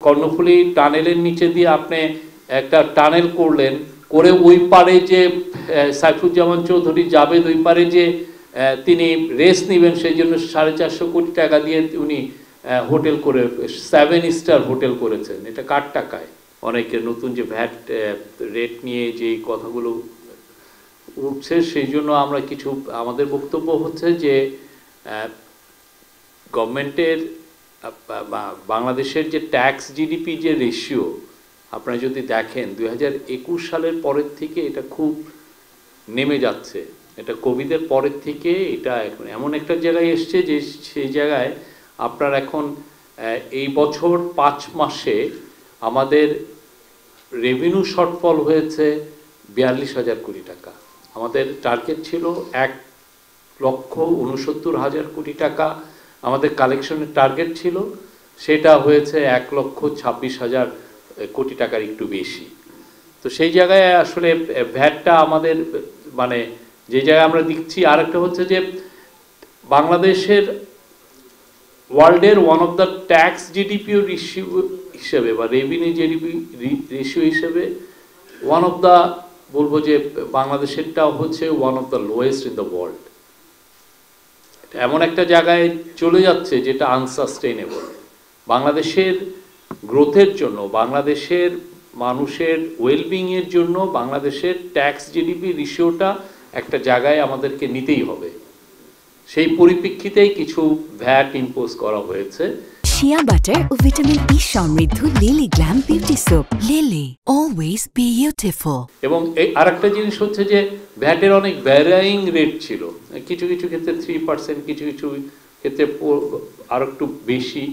কর্ণফুলী টানেলের নিচে দিয়ে আপনি একটা টানেল করলেন, করে ওই পারে যে সাইফুজ্জামান চৌধুরী জাবেদ ওই পারে যে তিনি রেস্ট নেবেন, সেই জন্য 450 কোটি টাকা দিয়ে উনি হোটেল করে 7 স্টার হোটেল করেছেন। এটা কার টাকায়? অনেকের নতুন যে ভ্যাট রেট নিয়ে যে কথাগুলো উঠছে, সেই জন্য আমরা কিছু আমাদের বক্তব্য হচ্ছে যে গভর্নমেন্টের বাংলাদেশের যে ট্যাক্স জিডিপি যে রেশিও আপনারা যদি দেখেন 2021 সালের পরের থেকে এটা খুব নেমে যাচ্ছে। এটা কোভিডের পরের থেকে এটা এখন এমন একটা জায়গায় এসছে যে সেই জায়গায় আপনার এখন এই বছর 5 মাসে আমাদের রেভিনিউ শর্টফল হয়েছে 42,000 কোটি টাকা। আমাদের টার্গেট ছিল 1,69,000 কোটি টাকা আমাদের কালেকশনের টার্গেট ছিল, সেটা হয়েছে 1,26,000 কোটি টাকার একটু বেশি। তো সেই জায়গায় আসলে ভ্যাটটা আমাদের মানে যে জায়গায় আমরা দেখছি। আরেকটা হচ্ছে যে বাংলাদেশের ওয়ার্ল্ডের one of the tax GDP ratio হিসেবে বা রেভিনিউ জিডিপি রেশিও হিসেবে ওয়ান অফ দ্য বলবো যে বাংলাদেশেরটাও হচ্ছে one of the lowest in the world. এমন একটা জায়গায় চলে যাচ্ছে যেটা আনসাস্টেইনেবল। বাংলাদেশের গ্রোথের জন্য, বাংলাদেশের মানুষের ওয়েলবিংয়ের জন্য বাংলাদেশের ট্যাক্স জিডিপি রেশিওটা একটা জায়গায় আমাদেরকে নিতেই হবে। সেই পরিপ্রেক্ষিতেই কিছু ভ্যাট ইম্পোজ করা হয়েছে। শিয়া বাটার ও ভিটামিন ই সমৃদ্ধ lily glam beauty soap. Lily, always beautiful. এবং এই আরেকটা জিনিস হচ্ছে যে ভ্যাটের অনেক ভ্যারাইং রেট ছিল, কিছু কিছু ক্ষেত্রে 3%, কিছু কিছু ক্ষেত্রে আরো একটু বেশি।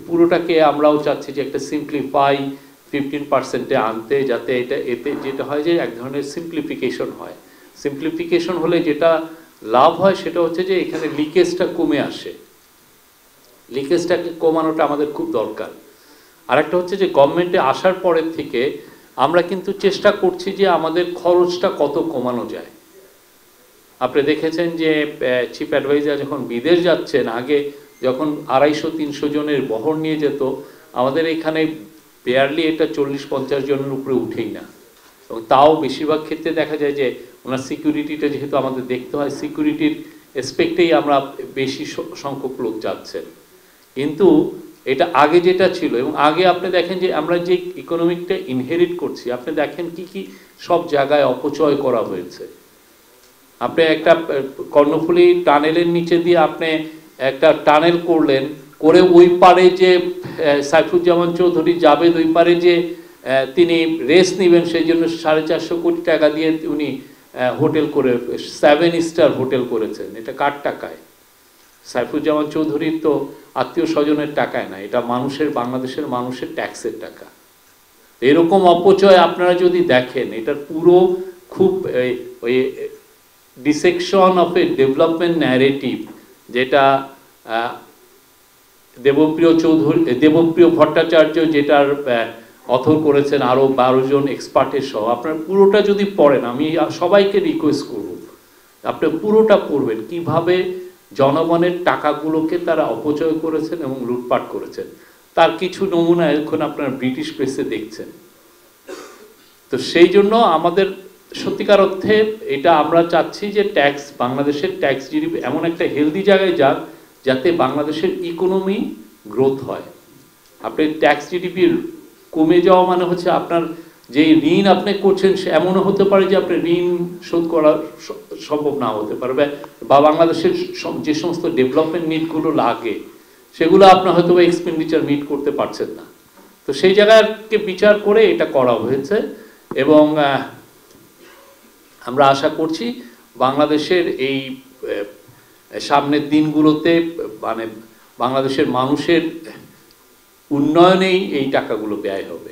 পুরোটাকে আমরাও চাচ্ছি যে একটা সিম্পলিফাই 15%-এ আনতে, যাতে এতে যেটা হয় যে এক ধরনের সিম্পলিফিকেশন হয়। সিম্পলিফিকেশন হলে যেটা লাভ হয় সেটা হচ্ছে যে এখানে লিকেজটা কমে আসে। লিকেজটাকে কমানোটা আমাদের খুব দরকার। আরেকটা হচ্ছে যে গভর্নমেন্টে আসার পরের থেকে আমরা কিন্তু চেষ্টা করছি যে আমাদের খরচটা কত কমানো যায়। আপনি দেখেছেন যে চিফ অ্যাডভাইজার যখন বিদেশ যাচ্ছেন, আগে যখন 250-300 জনের বহর নিয়ে যেত, আমাদের এখানে বেয়ারলি এটা 40-50 জনের উপরে উঠেই না। এবং তাও বেশিরভাগ ক্ষেত্রে দেখা যায় যে ওনার সিকিউরিটিটা যেহেতু আমাদের দেখতে হয়, সিকিউরিটির এসপেক্টেই আমরা বেশি সংখ্যক লোক যাচ্ছেন। কিন্তু এটা আগে যেটা ছিল, এবং আগে আপনি দেখেন যে আমরা যে ইকোনমিকটা ইনহেরিট করছি, আপনি দেখেন কি কি সব জায়গায় অপচয় করা হয়েছে। আপনি একটা কর্ণফুলী টানেলের নিচে দিয়ে আপনি একটা টানেল করলেন, করে ওই পারে যে সাইফুজ্জামান চৌধুরী জাবেদ ওই পারে যে তিনি রেস্ট নেবেন, সেই জন্য 450 কোটি টাকা দিয়ে উনি হোটেল করে 7 স্টার হোটেল করেছেন। এটা কার টাকায়? সাইফুজ্জামান চৌধুরীর তো আত্মীয় স্বজনের টাকায় না, এটা মানুষের, বাংলাদেশের মানুষের ট্যাক্সের টাকা। এরকম অপচয় আপনারা যদি দেখেন, এটার পুরো খুব ওই dissection of A development narrative, যেটা দেবপ্রিয় ভট্টাচার্য যেটার অথর করেছেন, আরও 12 জন এক্সপার্টের সহ। আপনার পুরোটা যদি পড়েন, আমি সবাইকে রিকোয়েস্ট করব আপনি পুরোটা পড়বেন, কিভাবে জনগণের টাকাগুলোকে তারা অপচয় করেছেন এবং লুটপাট করেছেন। তার কিছু নমুনা এখন আপনারা ব্রিটিশ প্রেসে দেখছেন। তো সেই জন্য আমাদের সত্যিকার অর্থে এটা আমরা চাচ্ছি যে ট্যাক্স, বাংলাদেশের ট্যাক্স জিডিপি এমন একটা হেলদি জায়গায় যাক যাতে বাংলাদেশের ইকোনমি গ্রোথ হয়। আপনি ট্যাক্স জিডিপি কমে যাওয়া মানে হচ্ছে আপনার যে ঋণ আপনি করছেন, সে এমনও হতে পারে যে আপনার ঋণ শোধ করা সম্ভব না হতে পারবে, বা বাংলাদেশের যে সমস্ত ডেভেলপমেন্ট নিডগুলো লাগে সেগুলো আপনার হয়তো বা এক্সপেন্ডিচার মিট করতে পারছেন না। তো সেই জায়গাকে বিচার করে এটা করা হয়েছে। এবং আমরা আশা করছি বাংলাদেশের এই সামনের দিনগুলোতে মানে বাংলাদেশের মানুষের উন্নয়নেই এই টাকাগুলো ব্যয় হবে।